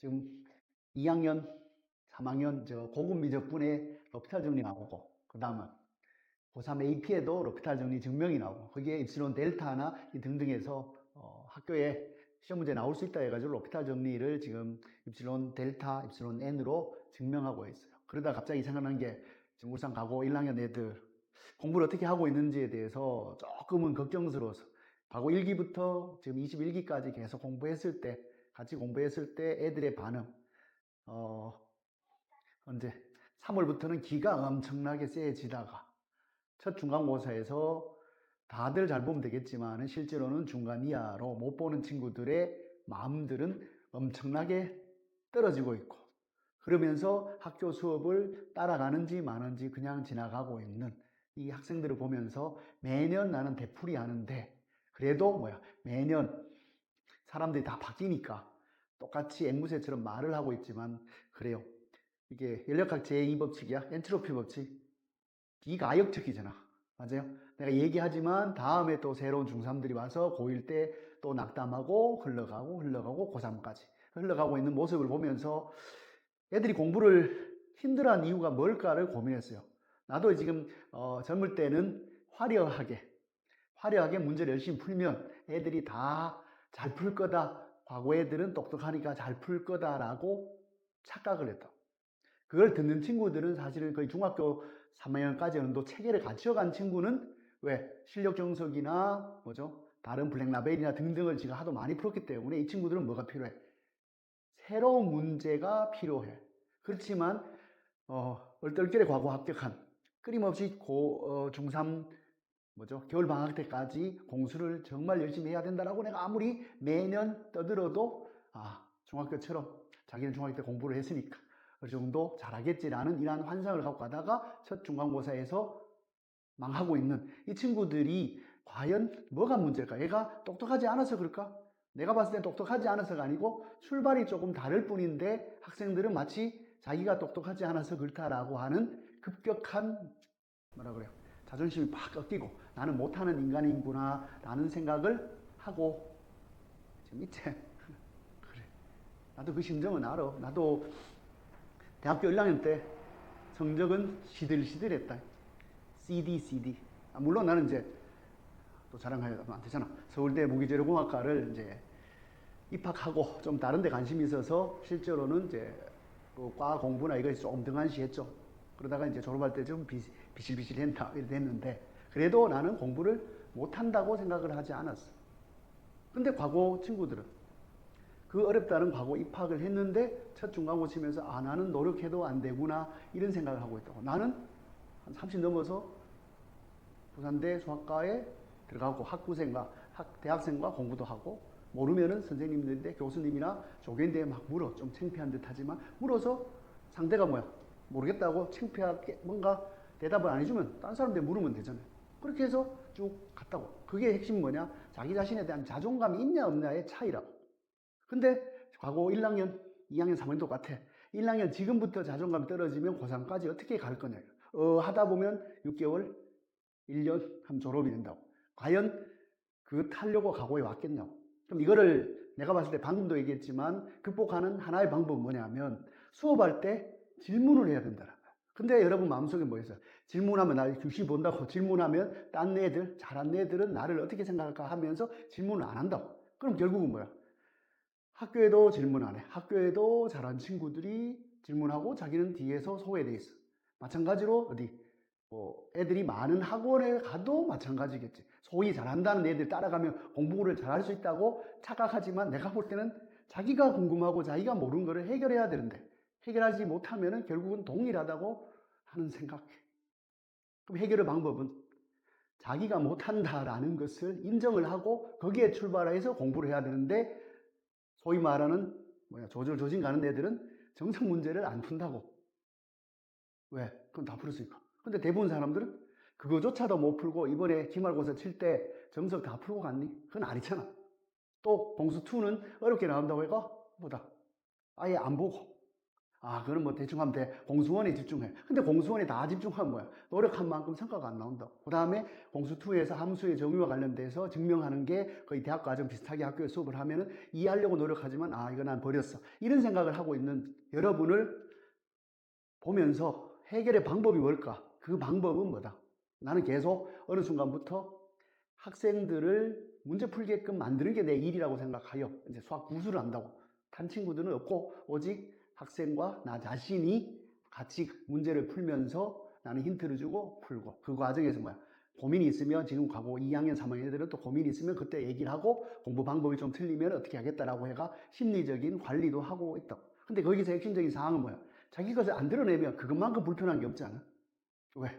지금 2학년, 3학년 고급 미적분에 로피탈 정리 나오고, 그 다음은 고3 AP에도 로피탈 정리 증명이 나오고, 거기에 입실론 델타나 등등해서 학교에 시험 문제 나올 수 있다 해가지고 로피탈 정리를 지금 입실론 델타, 입실론 n으로 증명하고 있어요. 그러다 갑자기 생각난 게 지금 울산 가고 1학년 애들 공부를 어떻게 하고 있는지에 대해서 조금은 걱정스러워서 가고 1기부터 지금 21기까지 계속 공부했을 때, 같이 공부했을 때 애들의 반응, 언제 3월부터는 기가 엄청나게 세지다가 첫 중간고사에서 다들 잘 보면 되겠지만 실제로는 중간 이하로 못 보는 친구들의 마음들은 엄청나게 떨어지고 있고, 그러면서 학교 수업을 따라가는지 마는지 그냥 지나가고 있는 이 학생들을 보면서 매년 나는 되풀이 하는데, 그래도 매년 사람들이 다 바뀌니까 똑같이 앵무새처럼 말을 하고 있지만, 그래요. 이게 연력학 제2법칙이야. 엔트로피 법칙. 비가역적이잖아. 맞아요? 내가 얘기하지만 다음에 또 새로운 중3들이 와서 고1 때 또 낙담하고 흘러가고 고3까지 흘러가고 있는 모습을 보면서 애들이 공부를 힘들어하는 이유가 뭘까를 고민했어요. 나도 지금 젊을 때는 화려하게 문제를 열심히 풀면 애들이 다 잘 풀 거다. 과거 애들은 똑똑하니까 잘 풀 거다라고 착각을 했다. 그걸 듣는 친구들은 사실은 거의 중학교 3학년까지 어느 정도 체계를 갖춰간 친구는 왜? 실력 정석이나 다른 블랙라벨이나 등등을 지금 하도 많이 풀었기 때문에 이 친구들은 뭐가 필요해? 새로운 문제가 필요해. 그렇지만 얼떨결에 과거 합격한, 끊임없이 중3 겨울 방학 때까지 공수를 정말 열심히 해야 된다라고 내가 아무리 매년 떠들어도 중학교처럼 자기는 중학교 때 공부를 했으니까 어느 정도 잘하겠지라는 이러한 환상을 갖고 가다가 첫 중간고사에서 망하고 있는 이 친구들이 과연 뭐가 문제일까? 얘가 똑똑하지 않아서 그럴까? 내가 봤을 땐 똑똑하지 않아서가 아니고 출발이 조금 다를 뿐인데 학생들은 마치 자기가 똑똑하지 않아서 그렇다라고 하는 급격한 자존심이 팍 꺾이고 나는 못하는 인간이구나 라는 생각을 하고 지금 이제 그래. 나도 그 심정은 알아. 나도 대학교 1학년 때 성적은 시들시들했다. CD. 물론 나는 이제 또 자랑하면 안 되잖아. 서울대 무기재료공학과를 이제 입학하고 좀 다른 데 관심이 있어서 실제로는 이제 과 공부나 이것이 조금 등한시했죠. 그러다가 이제 졸업할 때 좀 비실비실했다 이랬는데, 그래도 나는 공부를 못한다고 생각을 하지 않았어. 근데 과거 친구들은 그 어렵다는 과거 입학을 했는데 첫 중간고 치면서 나는 노력해도 안 되구나 이런 생각을 하고 있다고. 나는 한 30 넘어서 부산대 수학과에 들어가고 대학생과 공부도 하고, 모르면은 선생님들인데 교수님이나 조교인데 막 물어. 좀 창피한 듯 하지만 물어서 상대가 모르겠다고 창피하게 뭔가 대답을 안 해주면 딴 사람들 물으면 되잖아요. 그렇게 해서 쭉 갔다고. 그게 핵심은 뭐냐? 자기 자신에 대한 자존감이 있냐 없냐의 차이라고. 근데 과거 1학년, 2학년, 3학년 똑같아. 1학년 지금부터 자존감이 떨어지면 고3까지 어떻게 갈 거냐. 하다 보면 6개월, 1년 하면 졸업이 된다고. 과연 그 타려고 각오해 왔겠냐고. 그럼 이거를 내가 봤을 때 방금도 얘기했지만 극복하는 하나의 방법은 뭐냐면 수업할 때 질문을 해야 된다는 거야. 근데 여러분 마음속에 뭐 있어요? 질문하면 나 교시 본다고 질문하면 딴 애들, 잘한 애들은 나를 어떻게 생각할까 하면서 질문을 안 한다고. 그럼 결국은 뭐야? 학교에도 질문 안 해. 학교에도 잘한 친구들이 질문하고 자기는 뒤에서 소외돼 있어. 마찬가지로 애들이 많은 학원에 가도 마찬가지겠지. 소위 잘한다는 애들 따라가면 공부를 잘할 수 있다고 착각하지만 내가 볼 때는 자기가 궁금하고 자기가 모르는 거를 해결해야 되는데 해결하지 못하면 결국은 동일하다고 하는 생각. 그럼 해결의 방법은 자기가 못한다라는 것을 인정을 하고 거기에 출발해서 공부를 해야 되는데, 소위 말하는 조진 가는 애들은 정석 문제를 안 푼다고. 왜? 그럼 다 풀 수 있고. 근데 대부분 사람들은 그거조차도 못 풀고 이번에 기말고사 칠 때 정석 다 풀고 갔니? 그건 아니잖아. 또 봉수2는 어렵게 나온다고 해가 보다 아예 안 보고 그럼 뭐 대충 하면 돼. 공수원에 집중해. 근데 공수원에 다 집중하면 뭐야? 노력한 만큼 성과가 안 나온다. 그 다음에 공수2에서 함수의 정의와 관련돼서 증명하는 게 거의 대학 과정 비슷하게 학교에 수업을 하면은 이해하려고 노력하지만 이거 난 버렸어. 이런 생각을 하고 있는 여러분을 보면서 해결의 방법이 뭘까? 그 방법은 뭐다? 나는 계속 어느 순간부터 학생들을 문제 풀게끔 만드는 게 내 일이라고 생각하여 이제 수학 구술을 한다고. 탄 친구들은 없고 오직 학생과 나 자신이 같이 문제를 풀면서 나는 힌트를 주고 풀고 그 과정에서 뭐야? 고민이 있으면 지금 가고 2학년, 3학년 애들은 또 고민이 있으면 그때 얘기를 하고 공부 방법이 좀 틀리면 어떻게 하겠다라고 해가 심리적인 관리도 하고 있다. 근데 거기서 핵심적인 사항은 뭐야? 자기 것을 안 드러내면 그것만큼 불편한 게 없지 않아? 왜?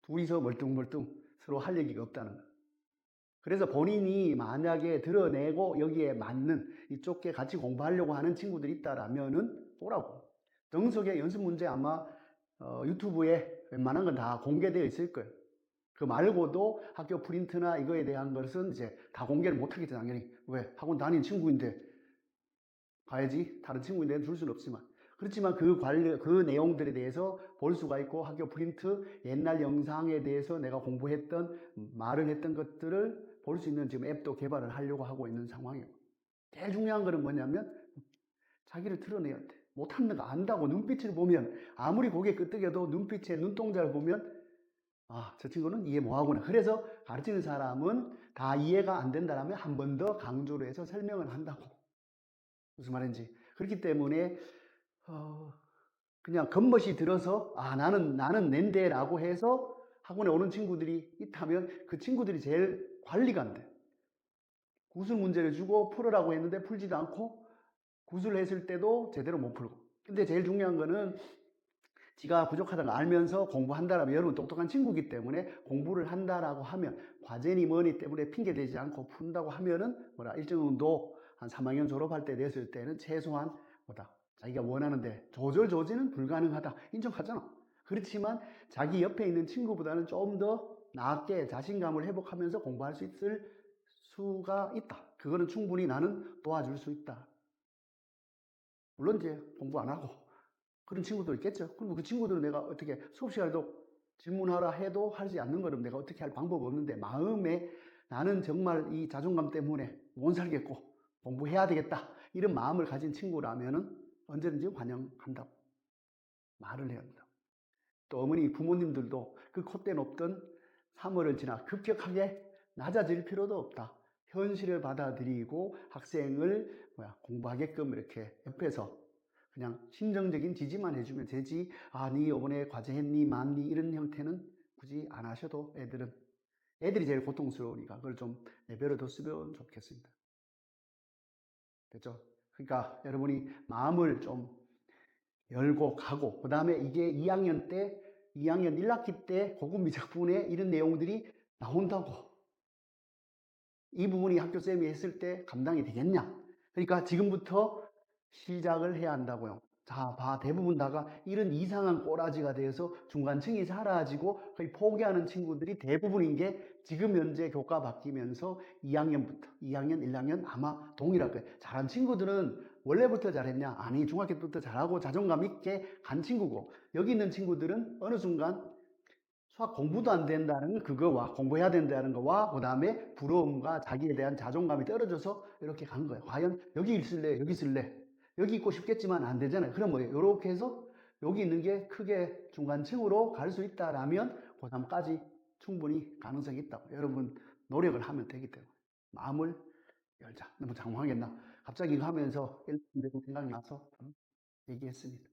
둘이서 멀뚱멀뚱 서로 할 얘기가 없다는 거야. 그래서 본인이 만약에 드러내고 여기에 맞는 이쪽에 같이 공부하려고 하는 친구들이 있다라면은 오라고. 정석의 연습 문제 아마 유튜브에 웬만한 건 다 공개되어 있을 거예요. 그 말고도 학교 프린트나 이거에 대한 것은 이제 다 공개를 못하겠죠, 당연히. 왜? 학원 다니는 친구인데 가야지. 다른 친구인데 줄 수는 없지만. 그렇지만 그 내용들에 대해서 볼 수가 있고 학교 프린트, 옛날 영상에 대해서 내가 공부했던, 말을 했던 것들을 볼 수 있는 지금 앱도 개발을 하려고 하고 있는 상황이에요. 제일 중요한 거는 뭐냐면 자기를 드러내야 돼. 못하는 거 안다고 눈빛을 보면 아무리 고개 끄덕여도 눈빛에 눈동자를 보면 저 친구는 이해 못하구나. 그래서 가르치는 사람은 다 이해가 안 된다면 한 번 더 강조를 해서 설명을 한다고. 무슨 말인지. 그렇기 때문에 그냥 겉멋이 들어서 나는 낸데라고 해서 학원에 오는 친구들이 있다면 그 친구들이 제일 관리가 안 돼. 구술 문제를 주고 풀으라고 했는데 풀지도 않고 구술을 했을 때도 제대로 못 풀고. 근데 제일 중요한 거는 지가 부족하다는 걸 알면서 공부한다라면 여러분 똑똑한 친구이기 때문에 공부를 한다라고 하면 과제니 뭐니 때문에 핑계대지 않고 푼다고 하면은 일정 정도 한 3학년 졸업할 때 됐을 때는 최소한 자기가 원하는데 조지는 불가능하다 인정하잖아. 그렇지만 자기 옆에 있는 친구보다는 좀 더 낫게 자신감을 회복하면서 공부할 수 있을 수가 있다. 그거는 충분히 나는 도와줄 수 있다. 물론 이제 공부 안 하고 그런 친구도 있겠죠. 그럼 그 친구들은 내가 어떻게 수업 시간에도 질문하라 해도 하지 않는 거는 내가 어떻게 할 방법이 없는데 마음에 나는 정말 이 자존감 때문에 못 살겠고 공부해야 되겠다 이런 마음을 가진 친구라면은 언제든지 환영한다고 말을 해야 한다. 또 어머니 부모님들도 그 콧대 높던 3월을 지나 급격하게 낮아질 필요도 없다. 현실을 받아들이고 학생을 공부하게끔 이렇게 옆에서 그냥 심정적인 지지만 해주면 되지. 니 이번에 과제 했니, 맞니 이런 형태는 굳이 안 하셔도 애들이 제일 고통스러우니까 그걸 좀 내버려뒀으면 좋겠습니다. 됐죠? 그러니까 여러분이 마음을 좀 열고 가고 그 다음에 이게 2학년 1학기 때 고급 미적분에 이런 내용들이 나온다고. 이 부분이 학교쌤이 했을 때 감당이 되겠냐? 그러니까 지금부터 시작을 해야 한다고요. 자, 대부분 다가 이런 이상한 꼬라지가 되어서 중간층이 사라지고 거의 포기하는 친구들이 대부분인 게 지금 현재 교과 바뀌면서 2학년, 1학년 아마 동일할 거예요. 잘한 친구들은 원래부터 잘했냐? 아니, 중학교 때부터 잘하고 자존감 있게 간 친구고 여기 있는 친구들은 어느 순간 수학 공부도 안 된다는 그거와 공부해야 된다는 거와 그 다음에 부러움과 자기에 대한 자존감이 떨어져서 이렇게 간 거예요. 과연 여기 있을래? 여기 있을래? 여기 있고 싶겠지만 안 되잖아요. 그럼 뭐예요? 이렇게 해서 여기 있는 게 크게 중간층으로 갈 수 있다라면 고3까지 충분히 가능성이 있다고. 여러분 노력을 하면 되기 때문에 마음을 열자. 너무 장황했나? 갑자기 이거 하면서 생각이 나서 얘기했습니다.